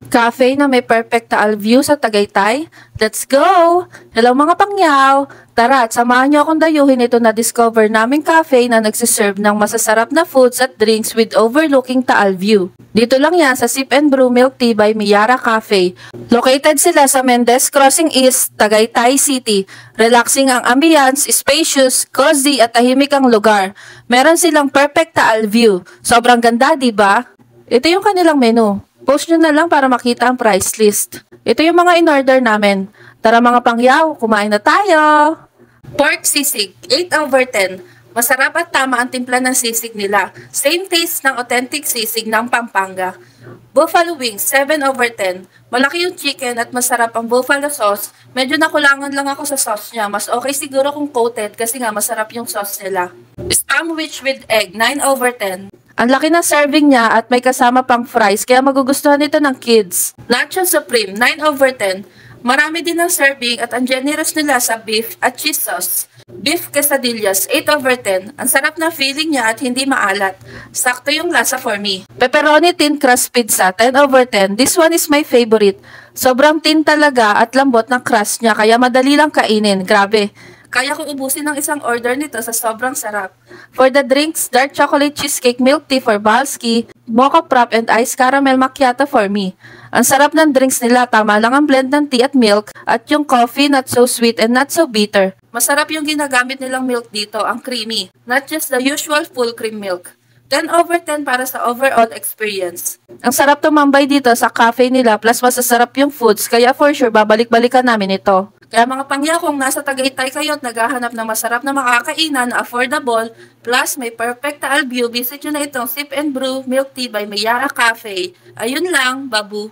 Cafe na may perfect taal view sa Tagaytay. Let's go! Hello mga pangyaw! Tara at samahan niyo akong dayuhin ito na discover naming cafe na nagsiserve ng masasarap na foods at drinks with overlooking taal view. Dito lang yan sa Sip and Brew Milk Tea by Miyara Cafe. Located sila sa Mendez Crossing East, Tagaytay City. Relaxing ang ambience, spacious, cozy at tahimik ang lugar. Meron silang perfect taal view. Sobrang ganda, di ba? Ito yung kanilang menu. Post nyo na lang para makita ang price list. Ito yung mga in-order namin. Tara mga pangyaw, kumain na tayo! Pork sisig, 8/10. Masarap at tama ang timpla ng sisig nila. Same taste ng authentic sisig ng Pampanga. Buffalo wings, 7/10. Malaki yung chicken at masarap ang buffalo sauce. Medyo nakulangan lang ako sa sauce niya. Mas okay siguro kung coated kasi nga masarap yung sauce nila. Sandwich with egg, 9/10. Ang laki ng serving niya at may kasama pang fries kaya magugustuhan ito ng kids. Nacho Supreme, 9/10. Marami din ang serving at ang generous nila sa beef at cheese sauce. Beef quesadillas, 8/10. Ang sarap na feeling niya at hindi maalat. Sakto yung lasa for me. Pepperoni thin crust pizza, 10/10. This one is my favorite. Sobrang thin talaga at lambot ng crust niya kaya madali lang kainin. Grabe. Kaya ko ubusin ng isang order nito sa sobrang sarap. For the drinks, dark chocolate cheesecake milk tea for Balski, mocha frap and iced caramel macchiato for me. Ang sarap ng drinks nila, tama lang ang blend ng tea at milk at yung coffee not so sweet and not so bitter. Masarap yung ginagamit nilang milk dito, ang creamy, not just the usual full cream milk. 10/10 para sa overall experience. Ang sarap tumambay dito sa cafe nila plus masasarap yung foods kaya for sure babalik-balikan namin ito. Kaya mga pangya, kung nasa Tagaytay kayo at naghahanap ng masarap na makakainan na affordable, plus may perfect taal view, visit nyo na itong Sip and Brew Milk Tea by Miyara Cafe. Ayun lang, babu!